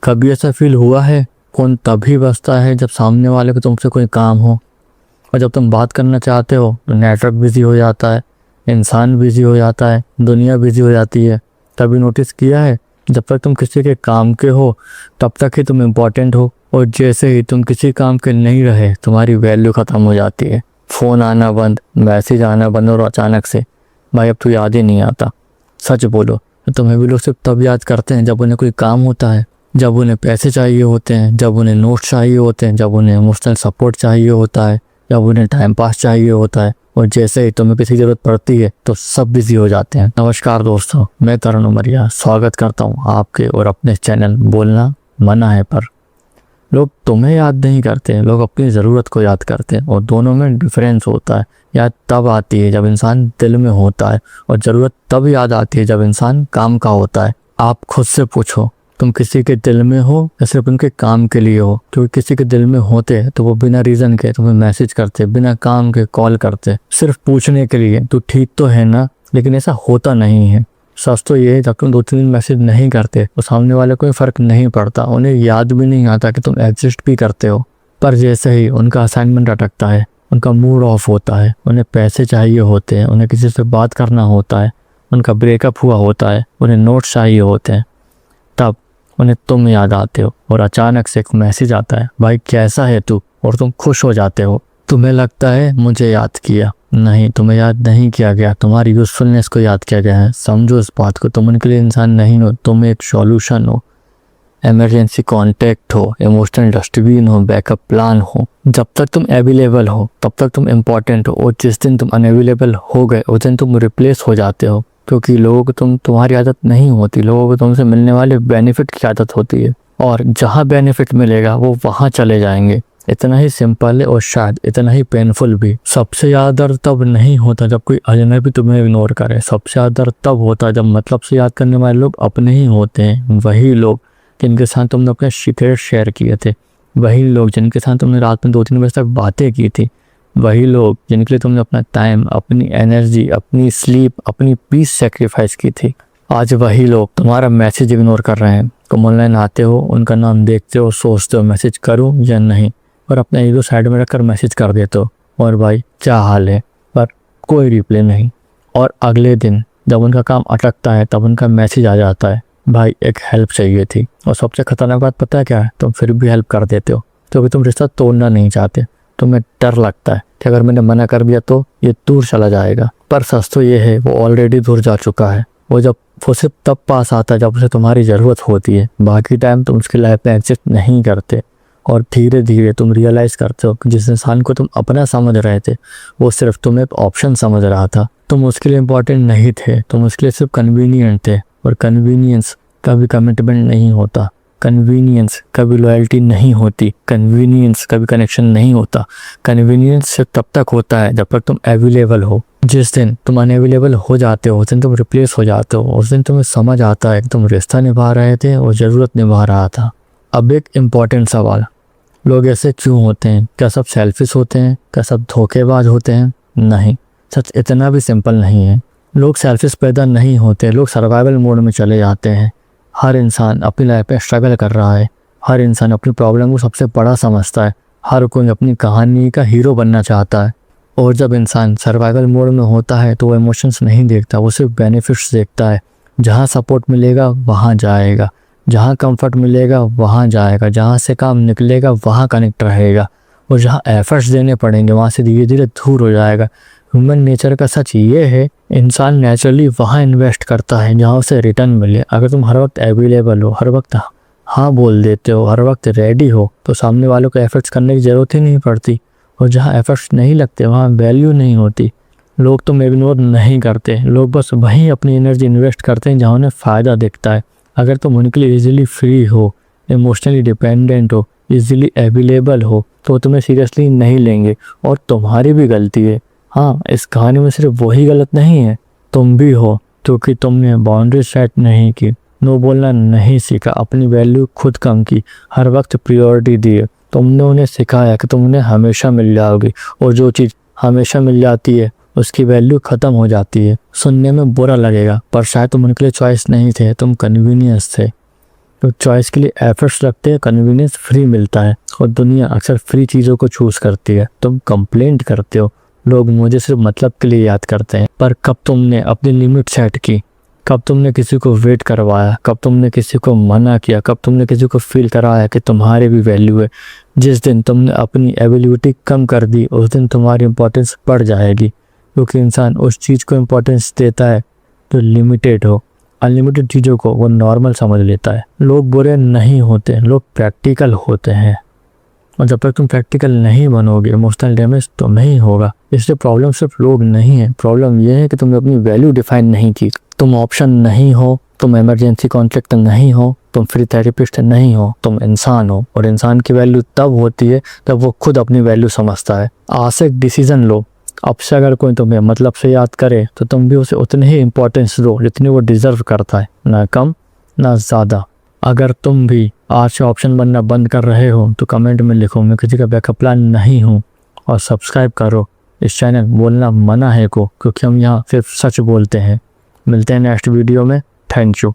कभी ऐसा फील हुआ है फ़ोन तभी बजता है जब सामने वाले को तुमसे कोई काम हो, और जब तुम बात करना चाहते हो तो नेटवर्क बिजी हो जाता है, इंसान बिजी हो जाता है, दुनिया बिजी हो जाती है। तभी नोटिस किया है, जब तक तुम किसी के काम के हो तब तक ही तुम इम्पोर्टेंट हो, और जैसे ही तुम किसी काम के नहीं रहे तुम्हारी वैल्यू ख़त्म हो जाती है। फ़ोन आना बंद, मैसेज आना बंद, और अचानक से भाई अब तो याद ही नहीं आता। सच बोलो तो तुम्हें भी लोग सिर्फ तब याद करते हैं जब उन्हें कोई काम होता है, जब उन्हें पैसे चाहिए होते हैं, जब उन्हें नोट्स चाहिए होते हैं, जब उन्हें इमोशनल सपोर्ट चाहिए होता है, जब उन्हें टाइम पास चाहिए होता है। और जैसे ही तुम्हें किसी ज़रूरत पड़ती है तो सब बिजी हो जाते हैं। नमस्कार दोस्तों, मैं तरुण उमरिया स्वागत करता हूँ आपके और अपने चैनल बोलना मना है पर। लोग तुम्हें याद नहीं करते, लोग अपनी ज़रूरत को याद करते हैं, और दोनों में डिफरेंस होता है। याद तब आती है जब इंसान दिल में होता है, और ज़रूरत तब याद आती है जब इंसान काम का होता है। आप खुद से पूछो, तुम किसी के दिल में हो या सिर्फ उनके काम के लिए हो? क्योंकि किसी के दिल में होते तो वो बिना रीज़न के तुम्हें मैसेज करते, बिना काम के कॉल करते, सिर्फ पूछने के लिए तू ठीक तो है ना। लेकिन ऐसा होता नहीं है। सच तो ये है, जब तुम 2-3 दिन मैसेज नहीं करते तो सामने वाले को फ़र्क नहीं पड़ता, उन्हें याद भी नहीं आता कि तुम एग्जिस्ट भी करते हो। पर जैसे ही उनका असाइनमेंट अटकता है, उनका मूड ऑफ होता है, उन्हें पैसे चाहिए होते हैं, उन्हें किसी से बात करना होता है, उनका ब्रेकअप हुआ होता है, उन्हें नोट्स चाहिए होते हैं, तब उन्हें तुम याद आते हो। और अचानक से एक मैसेज आता है, भाई कैसा है तू, और तुम खुश हो जाते हो। तुम्हें लगता है मुझे याद किया, नहीं, तुम्हें याद नहीं किया गया, तुम्हारी यूज़फुलनेस को याद किया गया है। समझो इस बात को, तुम उनके लिए इंसान नहीं हो, तुम एक सॉल्यूशन हो, इमरजेंसी कॉन्टैक्ट हो, इमोशनल डस्टबिन हो, बैकअप प्लान हो। जब तक तुम अवेलेबल हो तब तक तुम इम्पोर्टेंट हो, और जिस दिन तुम अनअवेलेबल हो गए उस दिन तुम रिप्लेस हो जाते हो। क्योंकि लोगों को तुम्हारी आदत नहीं होती, लोगों को तुमसे मिलने वाले बेनिफिट की आदत होती है, और जहाँ बेनिफिट मिलेगा वो वहाँ चले जाएंगे। इतना ही सिंपल है और शायद इतना ही पेनफुल भी। सबसे ज़्यादा दर्द तब नहीं होता जब कोई अजनबी तुम्हें इग्नोर करे, सबसे ज़्यादा दर्द तब होता है जब मतलब से याद करने वाले लोग अपने ही होते हैं। वही लोग जिनके साथ तुमने अपने सीक्रेट शेयर किए थे, वही लोग जिनके साथ तुमने रात में 2-3 बजे तक बातें की थी, वही लोग जिनके लिए तुमने अपना टाइम, अपनी एनर्जी, अपनी स्लीप, अपनी पीस सेक्रीफाइस की थी। आज वही लोग तुम्हारा मैसेज इग्नोर कर रहे हैं। तुम ऑनलाइन आते हो, उनका नाम देखते हो, सोचते हो मैसेज करूं या नहीं, और अपना ईगो साइड में रखकर मैसेज कर देते हो, और भाई क्या हाल है, पर कोई रिप्लाई नहीं। और अगले दिन जब उनका काम अटकता है तब उनका मैसेज आ जाता है, भाई एक हेल्प चाहिए थी। और सबसे खतरनाक बात पता है क्या है? तुम फिर भी हेल्प कर देते हो, क्योंकि तुम रिश्ता तोड़ना नहीं चाहते। तुम्हें डर लगता है कि अगर मैंने मना कर दिया तो ये दूर चला जाएगा। पर सच तो ये है, वो ऑलरेडी दूर जा चुका है। वो सिर्फ तब पास आता है जब उसे तुम्हारी ज़रूरत होती है। बाकी टाइम तुम उसकी लाइफ में एग्जिस्ट नहीं करते, और धीरे धीरे तुम रियलाइज़ करते हो कि जिस इंसान को तुम अपना समझ रहे थे वो सिर्फ तुम्हें एक ऑप्शन समझ रहा था। तुम उसके लिए इम्पोर्टेंट नहीं थे, तुम उसके लिए सिर्फ कन्वीनियंट थे। और कन्वीनियंस कभी कमिटमेंट नहीं होता, कन्वीनियंस कभी लॉयल्टी नहीं होती, कन्वीनियंस कभी कनेक्शन नहीं होता। कन्वीनियंस सिर्फ तब तक होता है जब तक तुम अवेलेबल हो। जिस दिन तुम अनअवेलेबल हो जाते हो उस दिन तुम रिप्लेस हो जाते हो, उस दिन तुम्हें समझ आता है कि तुम रिश्ता निभा रहे थे और ज़रूरत निभा रहा था। अब एक इम्पॉर्टेंट सवाल, लोग ऐसे क्यों होते हैं? क्या सब सेल्फिश होते हैं? क्या सब धोखेबाज होते हैं? नहीं, सच इतना भी सिंपल नहीं है। लोग सेल्फिश पैदा नहीं होते, लोग सर्वाइवल मोड में चले जाते हैं। हर इंसान अपनी लाइफ में स्ट्रगल कर रहा है, हर इंसान अपनी प्रॉब्लम को सबसे बड़ा समझता है, हर कोई अपनी कहानी का हीरो बनना चाहता है। और जब इंसान सर्वाइवल मोड में होता है तो वो इमोशंस नहीं देखता, वो सिर्फ बेनिफिट्स देखता है। जहाँ सपोर्ट मिलेगा वहाँ जाएगा, जहाँ कंफर्ट मिलेगा वहाँ जाएगा, जहाँ से काम निकलेगा वहाँ कनेक्ट रहेगा, और जहाँ एफर्ट्स देने पड़ेंगे वहाँ से धीरे धीरे दूर हो जाएगा। ह्यूमन नेचर का सच ये है, इंसान नेचुरली वहाँ इन्वेस्ट करता है जहाँ उसे रिटर्न मिले। अगर तुम हर वक्त अवेलेबल हो, हर वक्त हाँ बोल देते हो, हर वक्त रेडी हो, तो सामने वालों को एफर्ट्स करने की ज़रूरत ही नहीं पड़ती। और जहाँ एफर्ट्स नहीं लगते वहाँ वैल्यू नहीं होती। लोग तुम इग्नोर नहीं करते, लोग बस वहीं अपनी एनर्जी इन्वेस्ट करते हैं जहाँ उन्हें फ़ायदा दिखता है। अगर तुम उनके लिए ईजिली फ्री हो, इमोशनली डिपेंडेंट हो, ईजिली अवेलेबल हो, तो तुम्हें सीरियसली नहीं लेंगे। और तुम्हारी भी गलती है। हाँ, इस कहानी में सिर्फ वही गलत नहीं है, तुम भी हो, क्योंकि तुमने बाउंड्री सेट नहीं की, नो बोलना नहीं सीखा, अपनी वैल्यू खुद कम की, हर वक्त प्रायोरिटी दी। तुमने उन्हें सिखाया कि तुम उन्हें हमेशा मिल जाओगी, और जो चीज़ हमेशा मिल जाती है उसकी वैल्यू ख़त्म हो जाती है। सुनने में बुरा लगेगा, पर शायद तुम उनके लिए चॉइस नहीं थे, तुम कन्वीनियंस थे। तो चॉइस के लिए एफर्ट्स लगते हैं, कन्वीनियंस फ्री मिलता है और दुनिया अक्सर फ्री चीज़ों को चूज़ करती है। तुम कंप्लेंट करते हो लोग मुझे सिर्फ मतलब के लिए याद करते हैं, पर कब तुमने अपनी लिमिट सेट की, कब तुमने किसी को वेट करवाया, कब तुमने किसी को मना किया, कब तुमने किसी को फील कराया कि तुम्हारी भी वैल्यू है। जिस दिन तुमने अपनी एबिलिटी कम कर दी उस दिन तुम्हारी इंपॉर्टेंस बढ़ जाएगी, क्योंकि इंसान उस चीज़ को इम्पोर्टेंस देता है जो लिमिटेड हो। अनलिमिटेड चीज़ों को वो नॉर्मल समझ लेता है। लोग बुरे नहीं होते, लोग प्रैक्टिकल होते हैं, और जब तक तुम प्रैक्टिकल नहीं बनोगे इमोशनल डैमेज तो नहीं होगा। इसलिए प्रॉब्लम सिर्फ लोग नहीं है, प्रॉब्लम ये है कि तुमने अपनी वैल्यू डिफाइन नहीं की। तुम ऑप्शन नहीं हो, तुम इमरजेंसी कॉन्ट्रैक्ट नहीं हो, तुम फ्री थेरेपिस्ट नहीं हो, तुम इंसान हो। और इंसान की वैल्यू तब होती है जब वो खुद अपनी वैल्यू समझता है। आज से एक डिसीजन लो, अब से अगर कोई तुम्हें मतलब से याद करे तो तुम भी उसे उतनी ही इंपॉर्टेंस दो जितनी वो डिजर्व करता है, ना कम ना ज़्यादा। अगर तुम भी आज से ऑप्शन बनना बंद कर रहे हो तो कमेंट में लिखो मैं किसी का बैकअप प्लान नहीं हूँ, और सब्सक्राइब करो। इस चैनल बोलना मना है को, क्योंकि हम यहाँ सिर्फ सच बोलते हैं। मिलते हैं नेक्स्ट वीडियो में। Thank you.